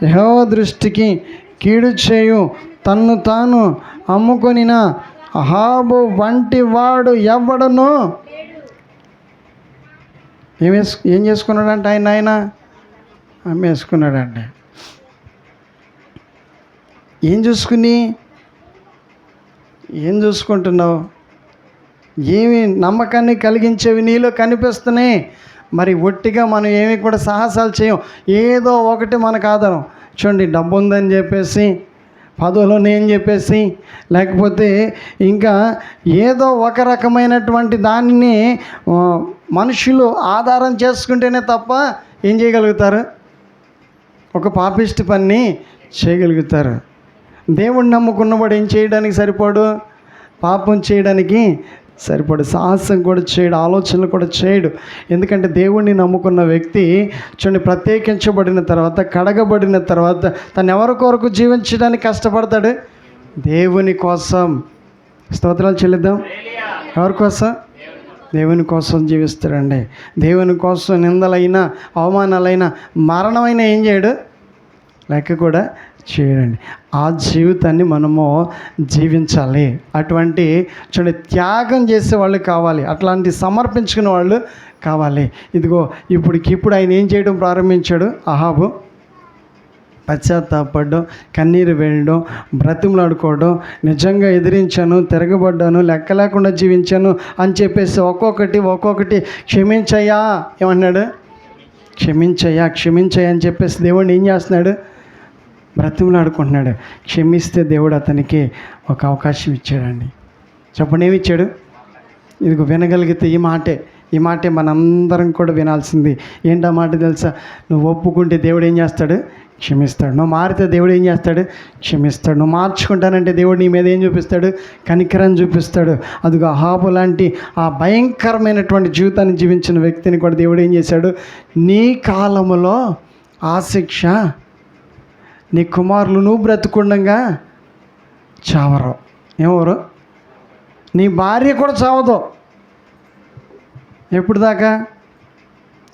యెహోవా దృష్టికి కీడు చేయు తన్ను తాను అమ్ముకొనిన అహాబు వంటి వాడు ఎవడను ఏం చేసుకున్నాడంటే ఆయన అమ్మేసుకున్నాడండి. ఏం చూసుకుంటున్నావు? ఏమి నమ్మకాన్ని కలిగించేవి నీలో కనిపిస్తున్నాయి. మరి ఒట్టిగా మనం ఏమి కూడా సాహసాలు చేయం. ఏదో ఒకటి మనకు ఆధారం. చూడండి, డబ్బు ఉందని చెప్పేసి, పదవులోనే అని చెప్పేసి, లేకపోతే ఇంకా ఏదో ఒక రకమైనటువంటి దానిని మనుషులు ఆధారం చేసుకుంటేనే తప్ప ఏం చేయగలుగుతారు? ఒక పాపిష్టి పని చేయగలుగుతారు. దేవుణ్ణి నమ్ముకున్నవాడు ఏం చేయడానికి సరిపోడు? పాపం చేయడానికి సరిపడు. సాహసం కూడా చేయడు, ఆలోచనలు కూడా చేయడు. ఎందుకంటే దేవుణ్ణి నమ్ముకున్న వ్యక్తి చూడండి, ప్రత్యేకించబడిన తర్వాత, కడగబడిన తర్వాత తను ఎవరి కొరకు జీవించడానికి కష్టపడతాడు? దేవుని కోసం. స్తోత్రాలు చెల్లిద్దాం. ఎవరి కోసం? దేవుని కోసం జీవిస్తాడండి. దేవుని కోసం నిందలైనా, అవమానాలైనా, మరణమైనా ఏం చేయడు? లెక్క కూడా చేయడండి. ఆ జీవితాన్ని మనము జీవించాలి. అటువంటి చూడండి, త్యాగం చేసే వాళ్ళు కావాలి, అట్లాంటి సమర్పించుకునే వాళ్ళు కావాలి. ఇదిగో ఇప్పుడు ఆయన ఏం చేయడం ప్రారంభించాడు? అహాబు పశ్చాత్తాపడడం, కన్నీరు వేయడం, బ్రతిమలాడుకోవడం, నిజంగా ఎదిరించాను, తిరగబడ్డాను, లెక్క లేకుండా జీవించాను అని చెప్పేసి ఒక్కొక్కటి క్షమించయ్యా ఏమన్నాడు? క్షమించయ్యా అని చెప్పేసి దేవుడిని ఏం చేస్తున్నాడు? బ్రతిమలాడుకుంటున్నాడు. క్షమిస్తే దేవుడు అతనికి ఒక అవకాశం ఇచ్చాడండి. చెప్పండి, ఏమి ఇచ్చాడు? ఇదిగో వినగలిగితే ఈ మాటే మనందరం కూడా వినాల్సింది. ఏంటా మాట తెలుసా? నువ్వు ఒప్పుకుంటే దేవుడు ఏం చేస్తాడు? క్షమిస్తాడు. నువ్వు మారితే దేవుడు ఏం చేస్తాడు? క్షమిస్తాడు. నువ్వు మార్చుకుంటానంటే దేవుడు నీ మీద ఏం చూపిస్తాడు? కనికరం చూపిస్తాడు. అదిగో అహాబు లాంటి ఆ భయంకరమైనటువంటి జీవితాన్ని జీవించిన వ్యక్తిని కూడా దేవుడు ఏం చేశాడు? నీ కాలములో ఆ శిక్ష నీ కుమారులు నువ్వు బ్రతుకుండగా చావరు. ఏమవరు? నీ భార్య కూడా చావదు. ఎప్పుడు దాకా?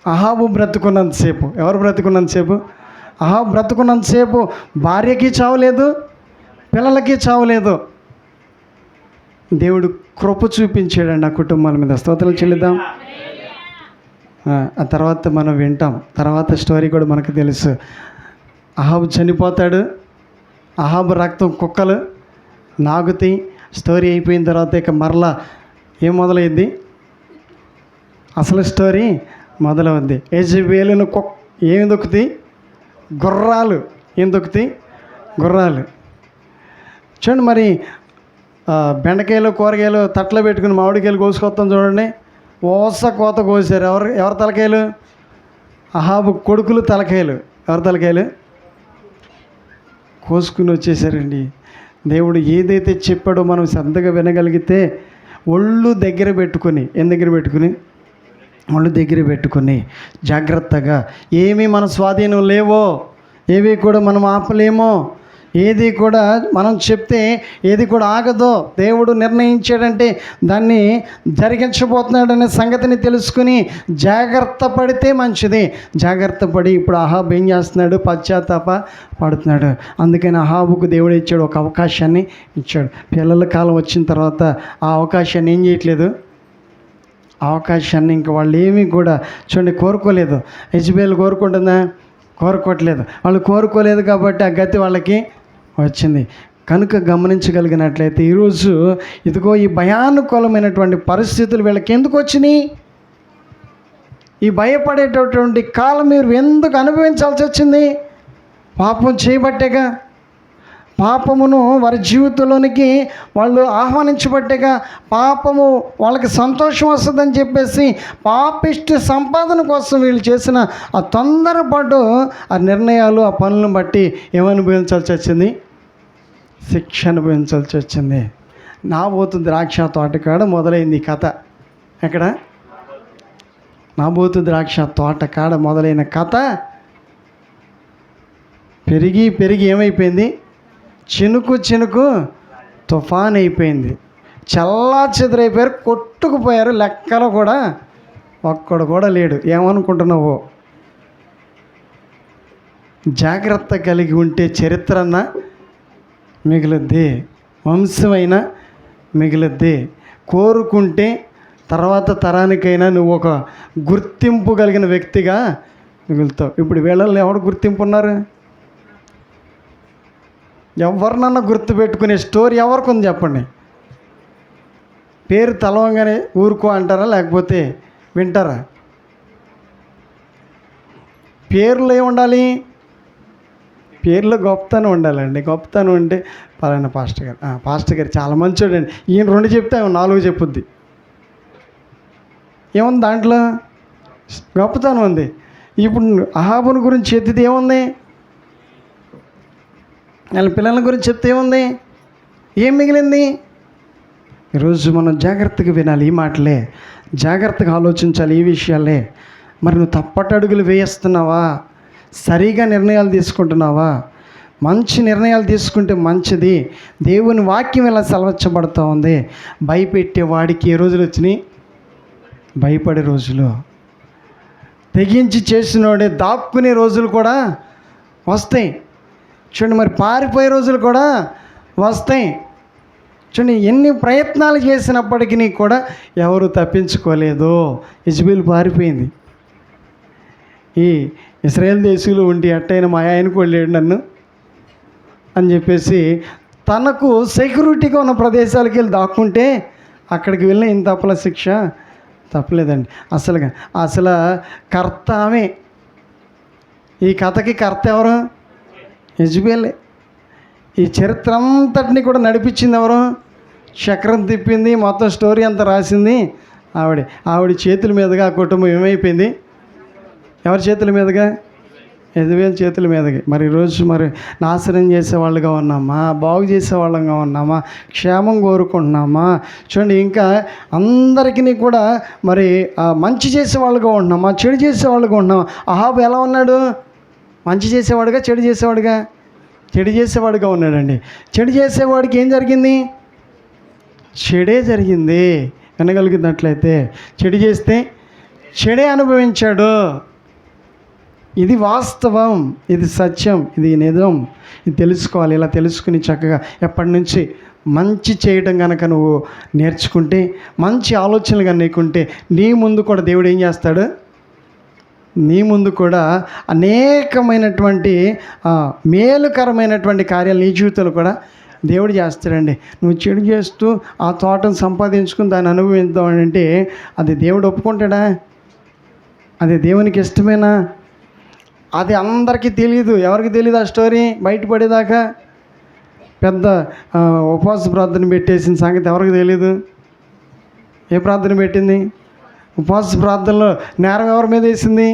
అహాబు బ్రతుకున్నంతసేపు. ఎవరు బ్రతుకున్నంతసేపు? అహాబు బ్రతుకున్నంతసేపు భార్యకి చావలేదు, పిల్లలకి చావలేదు. దేవుడు కృప చూపించాడండి ఆ కుటుంబాల మీద. స్తోత్రాలు చెల్లిద్దాం. ఆ తర్వాత మనం వింటాం, తర్వాత స్టోరీ కూడా మనకు తెలుసు. అహాబు చనిపోతాడు, అహాబు రక్తం కుక్కలు నాగుతాయి. స్టోరీ అయిపోయిన తర్వాత ఇక మరలా ఏం మొదలైంది? అసలు స్టోరీ మొదలవుద్ది. యెజబెలును ఏమి దొక్కుతాయి? గుర్రాలు. ఏం దొక్కుతాయి? గుర్రాలు. చూడండి, మరి బెండకాయలు కూరగాయలు తట్లో పెట్టుకుని మామిడికాయలు కోసుకొస్తాం చూడండి. కోత కోసారు. ఎవరి తలకాయలు? అహాబు కొడుకులు తలకాయలు. ఎవరి తలకాయలు? కోసుకుని వచ్చేసారండి. దేవుడు ఏదైతే చెప్పాడో మనం శ్రద్ధగా వినగలిగితే ఒళ్ళు దగ్గర పెట్టుకుని, ఒళ్ళు దగ్గర పెట్టుకుని జాగ్రత్తగా, ఏమీ మన స్వాధీనం లేవో, ఏవి కూడా మనం ఆపలేమో, ఏది కూడా మనం చెప్తే ఏది కూడా ఆగదో. దేవుడు నిర్ణయించాడంటే దాన్ని జరిగించబోతున్నాడనే సంగతిని తెలుసుకుని జాగ్రత్త పడితే మంచిది. జాగ్రత్త పడి ఇప్పుడు అహాబు ఏం చేస్తున్నాడు? పశ్చాత్తాప పడుతున్నాడు. అందుకని అహాబుకు దేవుడు ఇచ్చాడు, ఒక అవకాశాన్ని ఇచ్చాడు. పిల్లల కాలం వచ్చిన తర్వాత ఆ అవకాశాన్ని ఏం చేయట్లేదు, అవకాశాన్ని ఇంకా వాళ్ళు ఏమీ కూడా చూడండి కోరుకోలేదు. యెజబెలు కోరుకుంటుందా? కోరుకోవట్లేదు. వాళ్ళు కోరుకోలేదు కాబట్టి ఆ గతి వాళ్ళకి వచ్చింది. కనుక గమనించగలిగినట్లయితే ఈరోజు ఇదిగో ఈ భయానకరమైనటువంటి పరిస్థితులు వీళ్ళకి ఎందుకు వచ్చినాయి? ఈ భయపడేటటువంటి కాలం మీరు ఎందుకు అనుభవించాల్సి వచ్చింది? పాపం చేయబట్టేగా, పాపమును వారి జీవితంలోనికి వాళ్ళు ఆహ్వానించబట్టేగా, పాపము వాళ్ళకి సంతోషం వస్తుందని చెప్పేసి పాపిష్టి సంపాదన కోసం వీళ్ళు చేసిన ఆ తొందరపాటు ఆ నిర్ణయాలు, ఆ పనులను బట్టి ఏమనుభవించాల్సి వచ్చింది? శిక్ష అనుభవించాల్సి వచ్చింది. నాబోతు ద్రాక్ష తోటకాడ మొదలైంది ఈ కథ. ఎక్కడ? నాబోతు ద్రాక్ష తోటకాడ మొదలైన కథ పెరిగి పెరిగి ఏమైపోయింది? చినుకు తుఫాన్ అయిపోయింది. చల్లా చెదరైపోయారు, కొట్టుకుపోయారు. లెక్కలో కూడా ఒక్కడు కూడా లేడు. ఏమనుకుంటున్నావు? జాగ్రత్త కలిగి ఉంటే చరిత్రన్న మిగులుద్ది, వంశమైనా మిగులుద్ది. కోరుకుంటే తర్వాత తరానికైనా నువ్వు ఒక గుర్తింపు కలిగిన వ్యక్తిగా మిగులుతావు. ఇప్పుడు వీళ్ళల్లో ఎవరు గుర్తింపు ఉన్నారు? ఎవరినన్నా గుర్తుపెట్టుకునే స్టోరీ ఎవరికి ఉంది చెప్పండి? పేరు తలవంగానే ఊరుకో అంటారా, లేకపోతే వింటారా? పేర్లు ఏముండాలి? పేర్లో గొప్పతనం ఉండాలండి. గొప్పతనం అంటే పలానా పాస్టర్ గారు చాలా మంచోడండి, ఈయన 2 చెప్తే 4 చెప్పుద్ది. ఏముంది దాంట్లో? గొప్పతనం ఉంది. ఇప్పుడు అహాబుని గురించి ఎత్తితే ఏముంది? వాళ్ళ పిల్లల గురించి చెప్తే ఏముంది? ఏం మిగిలింది? ఈరోజు మనం జాగ్రత్తగా వినాలి ఈ మాటలే, జాగ్రత్తగా ఆలోచించాలి ఈ విషయాలే. మరి నువ్వు తప్పటడుగులు వేయిస్తున్నావా? సరిగా నిర్ణయాలు తీసుకుంటున్నావా? మంచి నిర్ణయాలు తీసుకుంటే మంచిది. దేవుని వాక్యం ఇలా సెలవించబడుతూ ఉంది. భయపెట్టే వాడికి ఏ రోజులు వచ్చినాయి? భయపడే రోజులు. తెగించి చేసినోడే దాక్కునే రోజులు కూడా వస్తాయి. చూడండి, మరి పారిపోయే రోజులు కూడా వస్తాయి. చూడండి, ఎన్ని ప్రయత్నాలు చేసినప్పటికీ కూడా ఎవరు తప్పించుకోలేదు. యెజబెలు పారిపోయింది. ఈ ఇశ్రాయేల్ దేశంలో ఉండి అట్టయిన మా ఆయనకు వెళ్ళాడు నన్ను అని చెప్పేసి తనకు సెక్యూరిటీగా ఉన్న ప్రదేశాలకు వెళ్ళి దాక్కుంటే అక్కడికి వెళ్ళిన ఇంత తప్పల శిక్ష తప్పలేదండి. అసలు కర్త ఆమె. ఈ కథకి కర్త ఎవరు? యెజబెలే. ఈ చరిత్ర అంతటిని కూడా నడిపించింది ఎవరు? చక్రం తిప్పింది, మొత్తం స్టోరీ అంతా రాసింది ఆవిడ చేతుల మీదుగా ఆ కుటుంబం ఏమైపోయింది? ఎవరి చేతుల మీదుగా? యెజబెలు చేతుల మీదకి. మరి ఈరోజు మరి నాశనం చేసేవాళ్ళుగా ఉన్నామా? బాగు చేసేవాళ్ళంగా ఉన్నామా? క్షేమం కోరుకుంటున్నామా? చూడండి, ఇంకా అందరికీ కూడా మరి మంచి చేసేవాళ్ళుగా ఉంటున్నామా? చెడు చేసేవాళ్ళుగా ఉంటున్నామా? అహాబు ఎలా ఉన్నాడు? మంచి చేసేవాడుగా, చెడు చేసేవాడుగా? చెడు చేసేవాడుగా ఉన్నాడండి. చెడు చేసేవాడికి ఏం జరిగింది? చెడే జరిగింది. వినగలిగినట్లయితే చెడు చేస్తే చెడే అనుభవించాడు. ఇది వాస్తవం, ఇది సత్యం, ఇది నిజం. ఇది తెలుసుకోవాలి. ఇలా తెలుసుకుని చక్కగా ఎప్పటి నుంచి మంచి చేయడం కనుక నువ్వు నేర్చుకుంటే, మంచి ఆలోచనలు కనుక నీకుంటే, నీ ముందు కూడా దేవుడు ఏం చేస్తాడు? నీ ముందు కూడా అనేకమైనటువంటి మేలుకరమైనటువంటి కార్యాలు నీ జీవితంలో కూడా దేవుడు చేస్తాడండి. నువ్వు చెడు చేస్తూ ఆ తోటను సంపాదించుకుని దాన్ని అనుభవిద్దామంటే అది దేవుడు ఒప్పుకుంటాడా? అది దేవునికి ఇష్టమేనా? అది అందరికీ తెలియదు. ఎవరికి తెలియదు ఆ స్టోరీ బయటపడేదాకా? పెద్ద ఉపవాస ప్రార్థన పెట్టేసిన సంగతి ఎవరికి తెలియదు? ఏ ప్రార్థన పెట్టింది? ఉపవాస ప్రార్థనలో నేరం ఎవరి మీద వేసింది?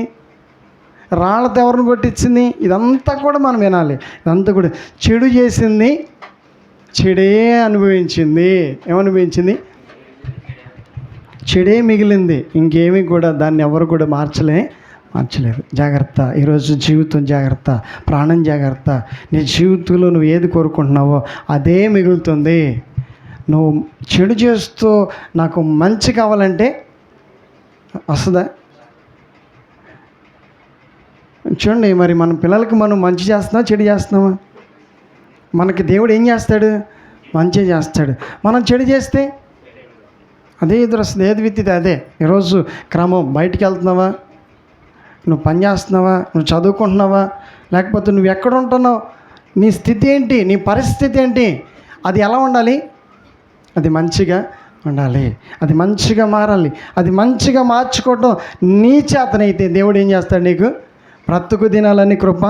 రాళ్ళతో ఎవరిని కొట్టించింది? ఇదంతా కూడా మనం వినాలి. ఇదంతా కూడా చెడు చేసింది, చెడే అనుభవించింది. ఏమనుభవించింది? చెడే మిగిలింది. ఇంకేమీ కూడా దాన్ని ఎవరు కూడా మార్చలేదు. జాగ్రత్త. ఈరోజు జీవితం జాగ్రత్త, ప్రాణం జాగ్రత్త. నీ జీవితంలో నువ్వు ఏది కోరుకుంటున్నావో అదే మిగులుతుంది. నువ్వు చెడు చేస్తూ నాకు మంచి కావాలంటే వస్తుందా? చూడండి, మరి మన పిల్లలకి మనం మంచి చేస్తున్నావా, చెడు చేస్తున్నావా? మనకి దేవుడు ఏం చేస్తాడు? మంచి చేస్తాడు. మనం చెడు చేస్తే అదే ఎదురు వస్తుంది. ఏది విత్తితే అదే. ఈరోజు క్రమం బయటికి వెళ్తున్నావా, నువ్వు పని చేస్తున్నావా, నువ్వు చదువుకుంటున్నావా, లేకపోతే నువ్వు ఎక్కడ ఉంటున్నావు, నీ స్థితి ఏంటి, నీ పరిస్థితి ఏంటి, అది ఎలా ఉండాలి? అది మంచిగా ఉండాలి. అది మంచిగా మారాలి. అది మంచిగా మార్చుకోవటం నీ చేతనైతే దేవుడు ఏం చేస్తాడు? నీకు బ్రతుకు దినాలని కృప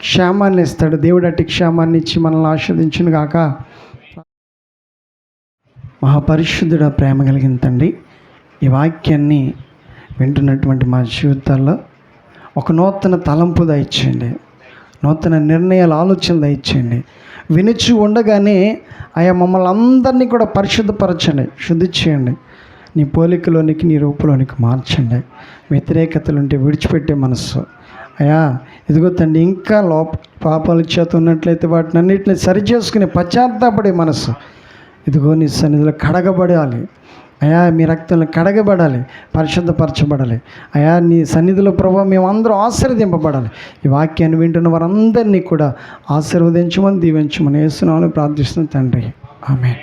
క్షేమాన్ని ఇస్తాడు. దేవుడు అట్టి క్షేమాన్ని ఇచ్చి మనల్ని ఆస్వాదించును గాక. మహాపరిశుద్ధుడ, ప్రేమ కలిగిన తండ్రి, ఈ వాక్యాన్ని వింటున్నటువంటి మా జీవితాల్లో ఒక నూతన తలంపు దయచేయండి, నూతన నిర్ణయాలు, ఆలోచనలు దయచేయండి. వినుచు ఉండగానే ఆయా మమ్మల్ని అందరినీ కూడా పరిశుద్ధపరచండి, శుద్ధి చేయండి, నీ పోలికలోనికి, నీ రూపంలోనికి మార్చండి. వ్యతిరేకతలు ఉంటే విడిచిపెట్టే మనస్సు అయ్యా, ఇదిగో తండ్రి, ఇంకా పాపాల చేత ఉన్నట్లయితే వాటిని అన్నింటినీ సరిచేసుకునే పశ్చాత్తాపడే మనస్సు ఇదిగో నీ సన్నిధిలో కడగబడాలి అయా. మీ రక్తంలో కడగబడాలి, పరిశుద్ధపరచబడాలి అయా. నీ సన్నిధిలో ప్రభావ మేమందరం ఆశీర్వదింపబడాలి. ఈ వాక్యాన్ని వింటున్న వారందరినీ కూడా ఆశీర్వదించమని, దీవించమని యేసు నామములో ప్రార్థిస్తున్నాను తండ్రి. ఆమేన్.